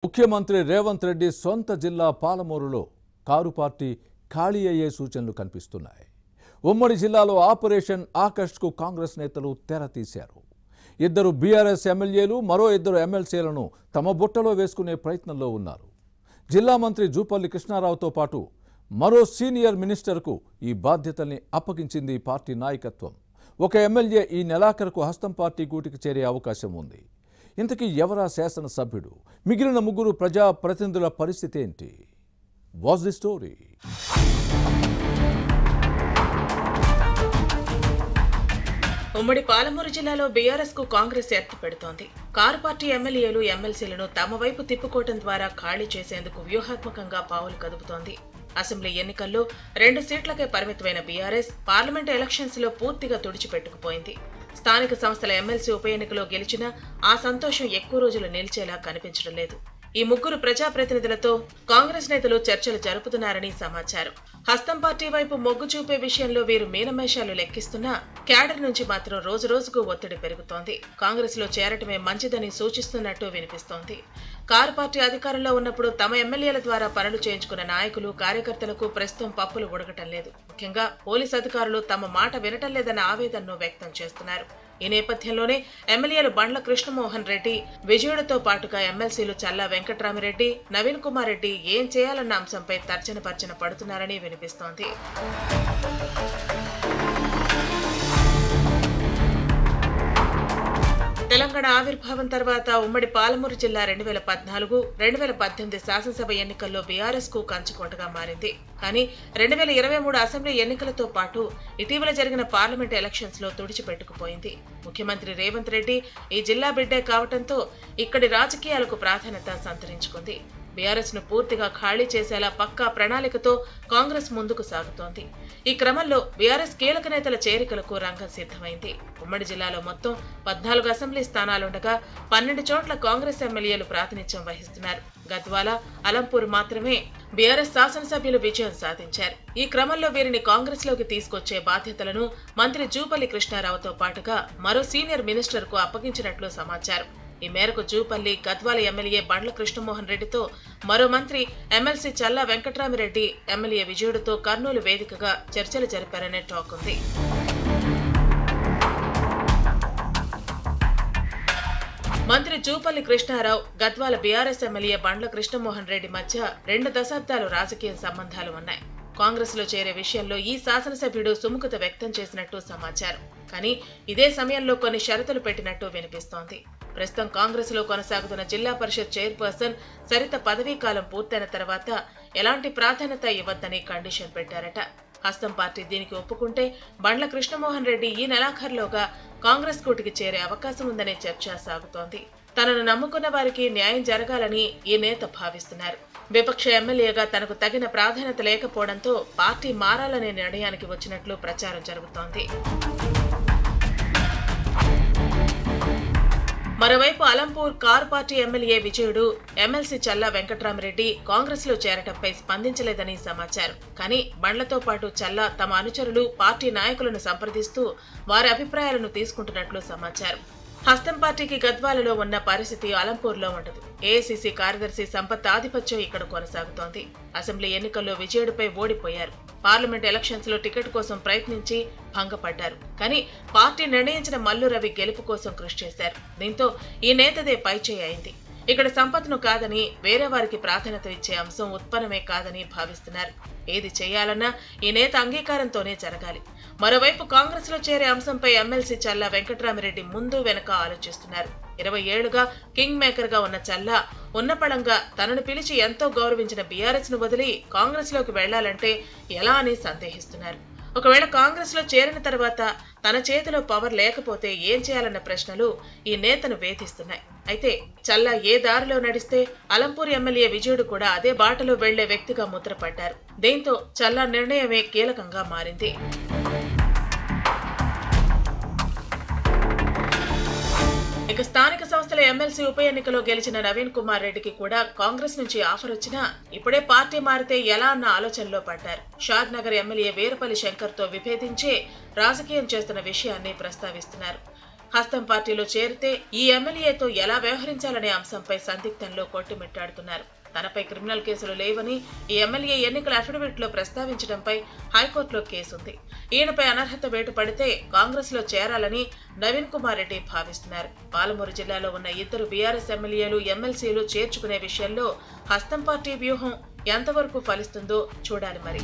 ముఖ్యమంత్రి రేవంత్ రెడ్డి సొంత జిల్లా పాలమూరులో కారు పార్టీ ఖాళీ అయ్యే సూచనలు కనిపిస్తున్నాయి. ఉమ్మడి జిల్లాలో ఆపరేషన్ ఆకర్ష్కు కాంగ్రెస్ నేతలు తెర తీశారు. ఇద్దరు బీఆర్ఎస్ ఎమ్మెల్యేలు మరో ఇద్దరు ఎమ్మెల్సీలను తమ బుట్టలో వేసుకునే ప్రయత్నంలో ఉన్నారు. జిల్లా మంత్రి జూపల్లి కృష్ణారావుతో పాటు మరో సీనియర్ మినిస్టర్కు ఈ బాధ్యతల్ని అప్పగించింది పార్టీ నాయకత్వం. ఒక ఎమ్మెల్యే ఈ నెలాఖరుకు హస్తం పార్టీ గూటికి చేరే అవకాశం ఉంది. ఇంతకీ ఎవరా శాసనసభ్యుడు? మిగిలిన ముగ్గురు ప్రజా ప్రతినిధుల పరిస్థితి ఏంటి? What's the story? ఉమ్మడి పాలమూరు జిల్లాలో బీఆర్ఎస్ కు కాంగ్రెస్ ఎత్తి పెడుతోంది. కారు పార్టీ ఎమ్మెల్యేలు ఎమ్మెల్సీలను తమ వైపు తిప్పుకోవడం ద్వారా ఖాళీ చేసేందుకు వ్యూహాత్మకంగా పావులు కదుపుతోంది. అసెంబ్లీ ఎన్నికల్లో 2 సీట్లకే పరిమితమైన బీఆర్ఎస్ పార్లమెంట్ ఎలక్షన్స్ లో పూర్తిగా తుడిచిపెట్టుకుపోయింది. స్థానిక సంస్థల ఎమ్మెల్సీ ఉప ఎన్నికలో గెలిచినా ఆ సంతోషం ఎక్కువ రోజులు నిలిచేలా కనిపించడం లేదు. ఈ ముగ్గురు ప్రజాప్రతినిధులతో కాంగ్రెస్ నేతలు చర్చలు జరుపుతున్నారని సమాచారం. హస్తం పార్టీ వైపు మొగ్గు చూపే విషయంలో వీరు మీనమేషాలు లెక్కిస్తున్నా క్యాడర్ నుంచి మాత్రం రోజు రోజుకు ఒత్తిడి పెరుగుతోంది. కాంగ్రెస్ లో చేరటమే మంచిదని సూచిస్తున్నట్టు వినిపిస్తోంది. కారు పార్టీ అధికారంలో ఉన్నప్పుడు తమ ఎమ్మెల్యేల ద్వారా పనులు చేయించుకున్న నాయకులు కార్యకర్తలకు ప్రస్తుతం పప్పులు ఉడకటం లేదు. ముఖ్యంగా పోలీసు అధికారులు తమ మాట వినటం లేదన్న ఆవేదనను వ్యక్తం చేస్తున్నారు. ఈ నేపథ్యంలోనే ఎమ్మెల్యేలు బండ్ల కృష్ణమోహన్ రెడ్డి, విజయుడితో పాటుగా ఎమ్మెల్సీలు చల్లా వెంకట్రామిరెడ్డి, నవీన్ కుమార్ రెడ్డి ఏం చేయాలన్న అంశంపై తర్జన పడుతున్నారని వినిపిస్తోంది. తెలంగాణ ఆవిర్భావం తర్వాత ఉమ్మడి పాలమూరు జిల్లా 2014-2018 శాసనసభ ఎన్నికల్లో బీఆర్ఎస్ కు కంచుకోటగా మారింది. కానీ 2023 అసెంబ్లీ ఎన్నికలతో పాటు ఇటీవల జరిగిన పార్లమెంట్ ఎలక్షన్స్ లో తుడిచిపెట్టుకుపోయింది. ముఖ్యమంత్రి రేవంత్ రెడ్డి ఈ జిల్లా బిడ్డే కావడంతో ఇక్కడి రాజకీయాలకు ప్రాధాన్యత సంతరించుకుంది. బీఆర్ఎస్ ను పూర్తిగా ఖాళీ చేసేలా పక్కా ప్రణాళికతో కాంగ్రెస్ ముందుకు సాగుతోంది. ఈ క్రమంలో బీఆర్ఎస్ కీలక నేతల చేరికలకు రంగం సిద్ధమైంది. ఉమ్మడి జిల్లాలో మొత్తం 14 అసెంబ్లీ స్థానాలుండగా 12 చోట్ల కాంగ్రెస్ ఎమ్మెల్యేలు ప్రాతినిధ్యం వహిస్తున్నారు. గద్వాల, అలంపూర్ మాత్రమే బీఆర్ఎస్ శాసనసభ్యులు విజయం సాధించారు. ఈ క్రమంలో వీరిని కాంగ్రెస్ లోకి తీసుకొచ్చే బాధ్యతలను మంత్రి జూపల్లి కృష్ణారావుతో పాటుగా మరో సీనియర్ మినిస్టర్ కు అప్పగించినట్లు సమాచారం. ఈ మేరకు జూపల్లి గద్వాల ఎమ్మెల్యే బండ్ల కృష్ణమోహన్ రెడ్డితో మరో మంత్రి ఎమ్మెల్సీ చల్లా వెంకట్రామిరెడ్డి ఎమ్మెల్యే విజయుడితో కర్నూలు వేదికగా చర్చలు జరిపారనే టాక్ ఉంది. మంత్రి జూపల్లి కృష్ణారావు, గద్వాల బీఆర్ఎస్ ఎమ్మెల్యే బండ్ల కృష్ణమోహన్ రెడ్డి మధ్య 2 దశాబ్దాలు రాజకీయ సంబంధాలు ఉన్నాయి. కాంగ్రెస్ లో చేరే విషయంలో ఈ శాసనసభ్యుడు సుముఖత వ్యక్తం చేసినట్టు సమాచారం. కానీ ఇదే సమయంలో కొన్ని షరతులు పెట్టినట్టు వినిపిస్తోంది. ప్రస్తుతం కాంగ్రెస్ లో కొనసాగుతున్న జిల్లా పరిషత్ చైర్పర్సన్ సరిత పదవీ కాలం పూర్తయిన తర్వాత ఎలాంటి ప్రాధాన్యత ఇవ్వద్దని కండిషన్ పెట్టారట. హస్తం పార్టీ దీనికి ఒప్పుకుంటే బండ్ల కృష్ణమోహన్ రెడ్డి ఈ నెలాఖరులోగా కాంగ్రెస్ కూటికి చేరే అవకాశం ఉందనే చర్చ సాగుతోంది. తనను నమ్ముకున్న వారికి న్యాయం జరగాలని ఈ నేత భావిస్తున్నారు. విపక్ష ఎమ్మెల్యేగా తనకు తగిన ప్రాధాన్యత లేకపోవడంతో పార్టీ మారాలనే నిర్ణయానికి వచ్చినట్లు ప్రచారం జరుగుతోంది. మరోవైపు అలంపూర్ కారు పార్టీ ఎమ్మెల్యే విజయుడు, ఎమ్మెల్సీ చల్లా వెంకట్రామిరెడ్డి కాంగ్రెస్ లో చేరటంపై స్పందించలేదని సమాచారం. కానీ బండ్లతో పాటు చల్లా తమ అనుచరులు, పార్టీ నాయకులను సంప్రదిస్తూ వారి అభిప్రాయాలను తీసుకుంటున్నట్లు సమాచారం. హస్తం పార్టీకి గద్వాలలో ఉన్న పరిస్థితి అలంపూర్లో ఉండదు. ఏఐసీసీ కార్యదర్శి సంపత్ ఆధిపత్యం ఇక్కడ కొనసాగుతోంది. అసెంబ్లీ ఎన్నికల్లో విజయుడిపై ఓడిపోయారు. పార్లమెంట్ ఎలక్షన్స్ లో టికెట్ కోసం ప్రయత్నించి భంగపడ్డారు. కానీ పార్టీ నిర్ణయించిన మల్లు రవి గెలుపు కోసం కృషి చేశారు. దీంతో ఈ నేతదే పైచేయి అయింది. ఇక్కడ సంపత్ను కాదని వేరే వారికి ప్రాధాన్యత ఇచ్చే అంశం ఉత్పన్నమే కాదని భావిస్తున్నారు. ఏది చేయాలన్నా ఈ నేత అంగీకారంతోనే జరగాలి. మరోవైపు కాంగ్రెస్ లో చేరే అంశంపై ఎమ్మెల్సీ చల్లా వెంకట్రామిరెడ్డి ముందు వెనక ఆలోచిస్తున్నారు. 20 ఏళ్లుగా కింగ్ మేకర్ గా ఉన్న చల్లా ఉన్నపళంగా తనను పిలిచి ఎంతో గౌరవించిన బీఆర్ఎస్ ను వదిలి కాంగ్రెస్ లోకి వెళ్లాలంటే ఎలా అని సందేహిస్తున్నారు. ఒకవేళ కాంగ్రెస్ లో చేరిన తర్వాత తన చేతిలో పవర్ లేకపోతే ఏం చేయాలన్న ప్రశ్నలు ఈ నేతను వేధిస్తున్నాయి. అయితే చల్లా ఏ దారిలో నడిస్తే అలంపూర్ ఎమ్మెల్యే విజయుడు కూడా అదే బాటలో వెళ్లే వ్యక్తిగా ముద్రపడ్డారు. దీంతో చల్లా నిర్ణయమే కీలకంగా మారింది. ఇక స్థానిక సంస్థల ఎమ్మెల్సీ ఉప ఎన్నికలో గెలిచిన నవీన్ కుమార్ రెడ్డికి కూడా కాంగ్రెస్ నుంచి ఆఫర్ వచ్చినా ఇప్పుడే పార్టీ మారితే ఎలా అన్న ఆలోచనలో పడ్డారు. షాద్ నగర్ ఎమ్మెల్యే వీరపల్లి శంకర్ తో విభేదించే రాజకీయం చేస్తున్న విషయాన్ని ప్రస్తావిస్తున్నారు. హస్తం పార్టీలో చేరితే ఈ ఎమ్మెల్యేతో ఎలా వ్యవహరించాలనే అంశంపై సందిగ్ధంలో కొట్టుమిట్టాడుతున్నారు. తనపై క్రిమినల్ కేసులు లేవని ఈ ఎమ్మెల్యే ఎన్నికల అఫిడవిట్లో ప్రస్తావించడంపై హైకోర్టులో కేసుంది. ఈయనపై అనర్హత వేటు పడితే కాంగ్రెస్ లో చేరాలని నవీన్ కుమార్ రెడ్డి భావిస్తున్నారు. పాలమూరు జిల్లాలో ఉన్న ఇద్దరు బీఆర్ఎస్ ఎమ్మెల్యేలు ఎమ్మెల్సీలు చేర్చుకునే విషయంలో హస్తం పార్టీ వ్యూహం ఎంతవరకు ఫలిస్తుందో చూడాలి మరి.